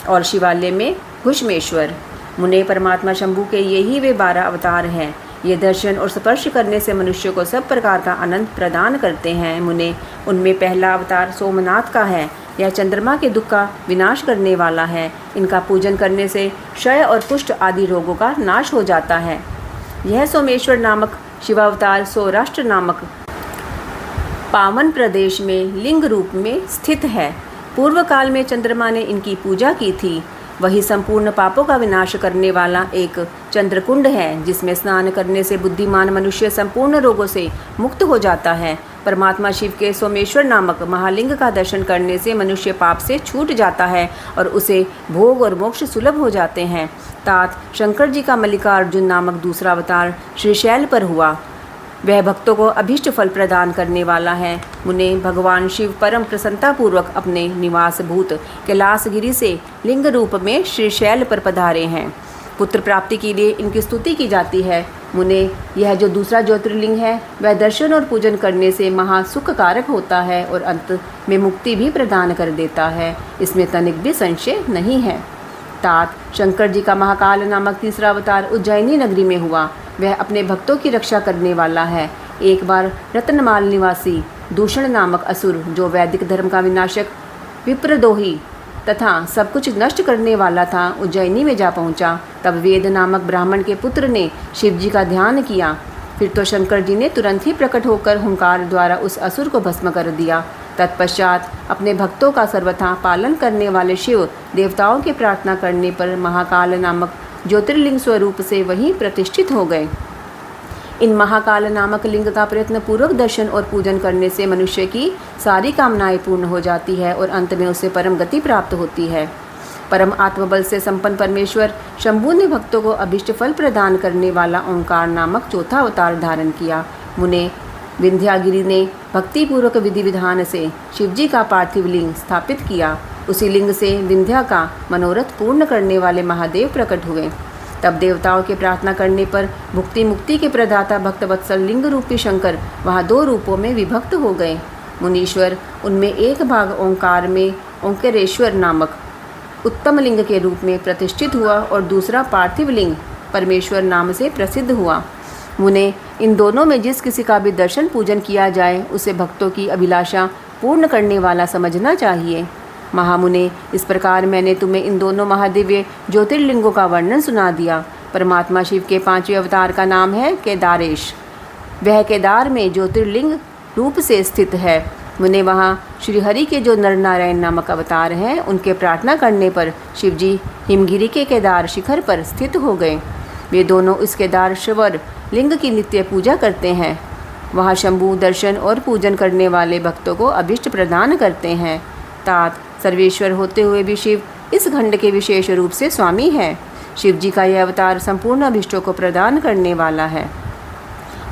और शिवालय में घुष्मेश्वर। मुने, परमात्मा शंभु के यही वे 12 अवतार हैं। ये दर्शन और स्पर्श करने से मनुष्य को सब प्रकार का आनंद प्रदान करते हैं। मुने, उनमें पहला अवतार सोमनाथ का है। यह चंद्रमा के दुख का विनाश करने वाला है। इनका पूजन करने से क्षय और कुष्ठ आदि रोगों का नाश हो जाता है। यह सोमेश्वर नामक शिवावतार सौराष्ट्र नामक पावन प्रदेश में लिंग रूप में स्थित है। पूर्व काल में चंद्रमा ने इनकी पूजा की थी। वही संपूर्ण पापों का विनाश करने वाला एक चंद्रकुंड है, जिसमें स्नान करने से बुद्धिमान मनुष्य संपूर्ण रोगों से मुक्त हो जाता है। परमात्मा शिव के सोमेश्वर नामक महालिंग का दर्शन करने से मनुष्य पाप से छूट जाता है और उसे भोग और मोक्ष सुलभ हो जाते हैं। तात शंकर जी का मल्लिकार्जुन नामक दूसरा अवतार श्रीशैल पर हुआ। वह भक्तों को अभीष्ट फल प्रदान करने वाला है। मुने, भगवान शिव परम प्रसन्नतापूर्वक अपने निवास भूत कैलाशगिरी से लिंग रूप में श्रीशैल पर पधारे हैं। पुत्र प्राप्ति के लिए इनकी स्तुति की जाती है। मुने, यह जो दूसरा ज्योतिर्लिंग है, वह दर्शन और पूजन करने से महासुख कारक होता है और अंत में मुक्ति भी प्रदान कर देता है। इसमें तनिक भी संशय नहीं है। तात शंकर जी का महाकाल नामक तीसरा अवतार उज्जैनी नगरी में हुआ। वह अपने भक्तों की रक्षा करने वाला है। एक बार रत्नमाल निवासी दूषण नामक असुर, जो वैदिक धर्म का विनाशक, विप्रद्रोही तथा सब कुछ नष्ट करने वाला था, उज्जैनी में जा पहुंचा। तब वेद नामक ब्राह्मण के पुत्र ने शिव जी का ध्यान किया। फिर तो शंकर जी ने तुरंत ही प्रकट होकर हुंकार द्वारा उस असुर को भस्म कर दिया। तत्पश्चात अपने भक्तों का सर्वथा पालन करने वाले शिव देवताओं की प्रार्थना करने पर महाकाल नामक ज्योतिर्लिंग स्वरूप से वहीं प्रतिष्ठित हो गए। इन महाकाल नामक लिंग का प्रयत्न पूर्वक दर्शन और पूजन करने से मनुष्य की सारी कामनाएं पूर्ण हो जाती है और अंत में उसे परम गति प्राप्त होती है। परम आत्मबल से संपन्न परमेश्वर शंभु ने भक्तों को अभिष्ट फल प्रदान करने वाला ओंकार नामक चौथा अवतार धारण किया। मुने, विंध्यागिरी ने भक्तिपूर्वक विधि विधान से शिवजी का पार्थिव लिंग स्थापित किया। उसी लिंग से विंध्या का मनोरथ पूर्ण करने वाले महादेव प्रकट हुए। तब देवताओं के प्रार्थना करने पर भुक्ति मुक्ति के प्रदाता भक्तवत्सल लिंग रूपी शंकर वहाँ 2 रूपों में विभक्त हो गए। मुनीश्वर उनमें एक भाग ओंकार में ओंकारेश्वर नामक उत्तम लिंग के रूप में प्रतिष्ठित हुआ और दूसरा पार्थिव लिंग परमेश्वर नाम से प्रसिद्ध हुआ। मुने, इन दोनों में जिस किसी का भी दर्शन पूजन किया जाए, उसे भक्तों की अभिलाषा पूर्ण करने वाला समझना चाहिए। महामुने, इस प्रकार मैंने तुम्हें इन दोनों महादिव्य ज्योतिर्लिंगों का वर्णन सुना दिया। परमात्मा शिव के 5वें अवतार का नाम है केदारेश। वह केदार में ज्योतिर्लिंग रूप से स्थित है। मुने, वहाँ श्रीहरि के जो नर नारायण नामक अवतार हैं, उनके प्रार्थना करने पर शिवजी हिमगिरी के केदार शिखर पर स्थित हो गए। वे दोनों इस केदार शिवर लिंग की नित्य पूजा करते हैं। वहाँ शंभु दर्शन और पूजन करने वाले भक्तों को अभिष्ट प्रदान करते हैं। तात सर्वेश्वर होते हुए भी शिव इस खंड के विशेष रूप से स्वामी है। शिव जी का यह अवतार संपूर्ण अभिष्टों को प्रदान करने वाला है।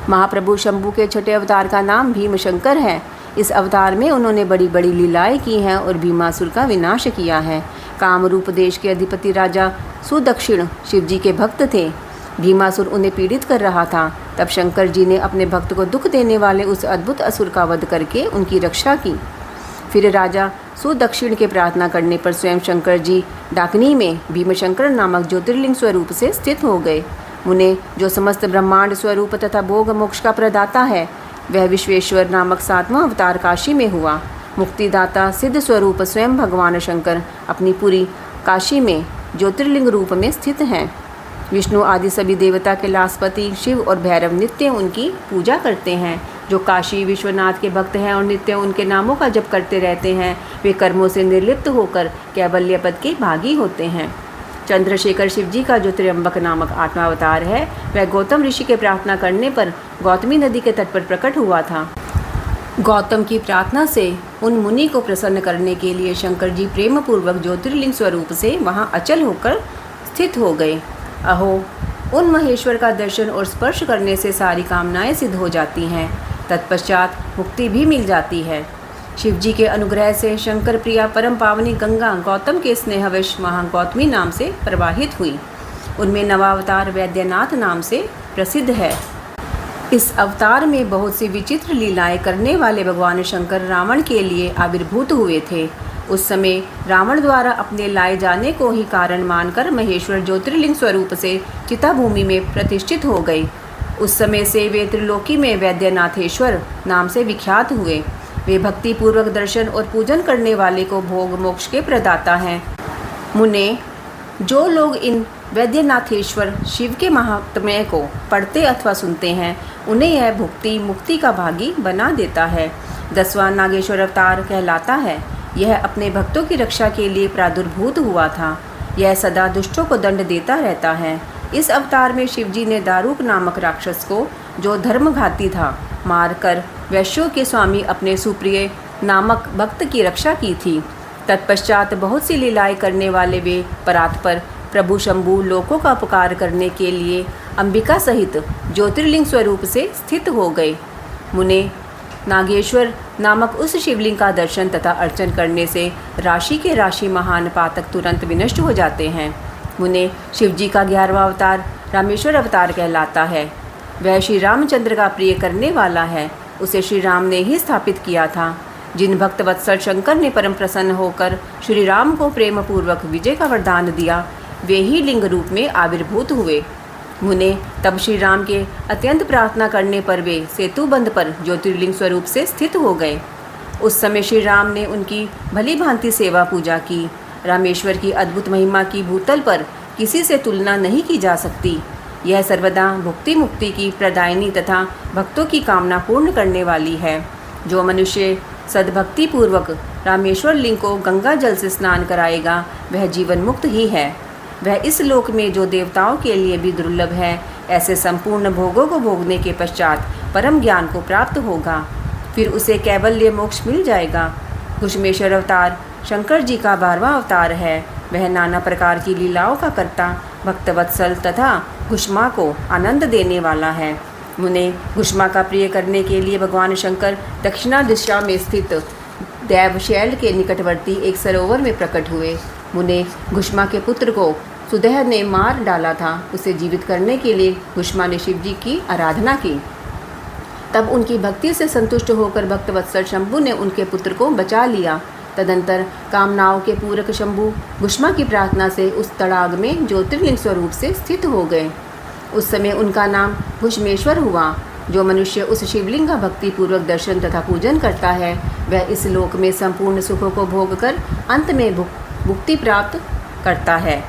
महाप्रभु शंभु के छठे अवतार का नाम भीमशंकर है। इस अवतार में उन्होंने बड़ी बड़ी लीलाएं की हैं और भीमासुर का विनाश किया है। कामरूप देश के अधिपति राजा सुदक्षिण शिवजी के भक्त थे। भीमासुर उन्हें पीड़ित कर रहा था। तब शंकर जी ने अपने भक्त को दुख देने वाले उस अद्भुत असुर का वध करके उनकी रक्षा की। फिर राजा सुदक्षिण के प्रार्थना करने पर स्वयं शंकर जी डाकनी में भीमशंकर नामक ज्योतिर्लिंग स्वरूप से स्थित हो गए। मुने, जो समस्त ब्रह्मांड स्वरूप तथा भोग मोक्ष का प्रदाता है, वह विश्वेश्वर नामक 7वां अवतार काशी में हुआ। मुक्तिदाता सिद्ध स्वरूप स्वयं भगवान शंकर अपनी पूरी काशी में ज्योतिर्लिंग रूप में स्थित हैं। विष्णु आदि सभी देवता के लासपति शिव और भैरव नित्य उनकी पूजा करते हैं। जो काशी विश्वनाथ के भक्त हैं और नित्य उनके नामों का जप करते रहते हैं, वे कर्मों से निर्लिप्त होकर कैवल्य पद के भागी होते हैं। चंद्रशेखर शिवजी का जो त्र्यंबक नामक 8वां अवतार है, वह गौतम ऋषि के प्रार्थना करने पर गौतमी नदी के तट पर प्रकट हुआ था। गौतम की प्रार्थना से उन मुनि को प्रसन्न करने के लिए शंकर जी प्रेम पूर्वक ज्योतिर्लिंग स्वरूप से वहां अचल होकर स्थित हो गए। अहो, उन महेश्वर का दर्शन और स्पर्श करने से सारी कामनाएं सिद्ध हो जाती हैं। तत्पश्चात मुक्ति भी मिल जाती है। शिवजी के अनुग्रह से शंकर प्रिया परम पावनी गंगा गौतम के स्नेहवश महागौतमी नाम से प्रवाहित हुई। उनमें नवावतार वैद्यनाथ नाम से प्रसिद्ध है। इस अवतार में बहुत सी विचित्र लीलाएं करने वाले भगवान शंकर रावण के लिए आविर्भूत हुए थे। उस समय रावण द्वारा अपने लाए जाने को ही कारण मानकर महेश्वर ज्योतिर्लिंग स्वरूप से चिताभूमि में प्रतिष्ठित हो गए। उस समय से वे त्रिलोकी में वैद्यनाथेश्वर नाम से विख्यात हुए। वे भक्ति पूर्वक दर्शन और पूजन करने वाले को भोग मोक्ष के प्रदाता हैं। मुने, जो लोग इन वैद्यनाथेश्वर शिव के महात्म्य को पढ़ते अथवा सुनते हैं, उन्हें यह भुक्ति मुक्ति का भागी बना देता है। 10वां नागेश्वर अवतार कहलाता है। यह अपने भक्तों की रक्षा के लिए प्रादुर्भूत हुआ था। यह सदा दुष्टों को दंड देता रहता है। इस अवतार में शिवजी ने दारुक नामक राक्षस को, जो धर्मघाती था, मारकर वैश्यों के स्वामी अपने सुप्रिय नामक भक्त की रक्षा की थी। तत्पश्चात बहुत सी लीलाएं करने वाले वे परात्पर प्रभु शंभु लोकों का उपकार करने के लिए अंबिका सहित ज्योतिर्लिंग स्वरूप से स्थित हो गए। मुने, नागेश्वर नामक उस शिवलिंग का दर्शन तथा अर्चन करने से राशि के राशि महान पातक तुरंत विनष्ट हो जाते हैं। मुने, शिवजी का 11वां अवतार रामेश्वर अवतार कहलाता है। वह श्री रामचंद्र का प्रिय करने वाला है। उसे श्री राम ने ही स्थापित किया था। जिन भक्त वत्सल शंकर ने परम प्रसन्न होकर श्री राम को प्रेम पूर्वक विजय का वरदान दिया, वे ही लिंग रूप में आविर्भूत हुए। मुने, तब श्री राम के अत्यंत प्रार्थना करने पर वे सेतुबंध पर ज्योतिर्लिंग स्वरूप से स्थित हो गए। उस समय श्री राम ने उनकी भली भांति सेवा पूजा की। रामेश्वर की अद्भुत महिमा की भूतल पर किसी से तुलना नहीं की जा सकती। यह सर्वदा भुक्ति मुक्ति की प्रदायिनी तथा भक्तों की कामना पूर्ण करने वाली है। जो मनुष्य सद्भक्ति पूर्वक रामेश्वर लिंग को गंगा जल से स्नान कराएगा, वह जीवन मुक्त ही है। वह इस लोक में जो देवताओं के लिए भी दुर्लभ है, ऐसे संपूर्ण भोगों को भोगने के पश्चात परम ज्ञान को प्राप्त होगा। फिर उसे कैवल्य मोक्ष मिल जाएगा। घुष्मेश्वर अवतार शंकर जी का 12वां अवतार है। वह नाना प्रकार की लीलाओं का कर्ता, भक्तवत्सल तथा घुष्मा को आनंद देने वाला है। मुने, घुष्मा का प्रिय करने के लिए भगवान शंकर दक्षिणा दिशा में स्थित देवशैल के निकटवर्ती एक सरोवर में प्रकट हुए। मुने, घुष्मा के पुत्र को सुदेह ने मार डाला था। उसे जीवित करने के लिए घुष्मा ने शिवजी की आराधना की। तब उनकी भक्ति से संतुष्ट होकर भक्तवत्सल शंभु ने उनके पुत्र को बचा लिया। तदंतर कामनाओं के पूरक शंभु घुष्मा की प्रार्थना से उस तड़ाग में ज्योतिर्लिंग स्वरूप से स्थित हो गए। उस समय उनका नाम घुष्मेश्वर हुआ। जो मनुष्य उस शिवलिंग का भक्ति पूर्वक दर्शन तथा पूजन करता है, वह इस लोक में संपूर्ण सुखों को भोग कर अंत में मुक्ति प्राप्त करता है।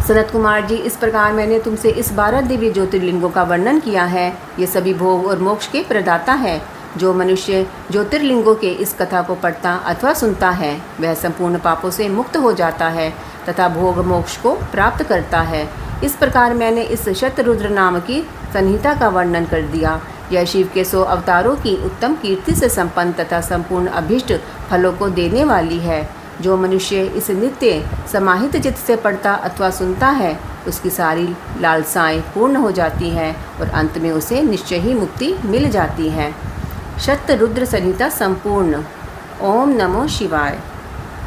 सनत कुमार जी, इस प्रकार मैंने तुमसे इस 12 दिव्य ज्योतिर्लिंगों का वर्णन किया है। ये सभी भोग और मोक्ष के प्रदाता है। जो मनुष्य ज्योतिर्लिंगों के इस कथा को पढ़ता अथवा सुनता है, वह संपूर्ण पापों से मुक्त हो जाता है तथा भोग मोक्ष को प्राप्त करता है। इस प्रकार मैंने इस शतरुद्र नाम की संहिता का वर्णन कर दिया। यह शिव के 100 अवतारों की उत्तम कीर्ति से संपन्न तथा संपूर्ण अभीष्ट फलों को देने वाली है। जो मनुष्य इस नित्य समाहित चित्त से पढ़ता अथवा सुनता है, उसकी सारी लालसाएं पूर्ण हो जाती हैं और अंत में उसे निश्चय ही मुक्ति मिल जाती है। शतरुद्र संहिता संपूर्ण। ओम नमो शिवाय।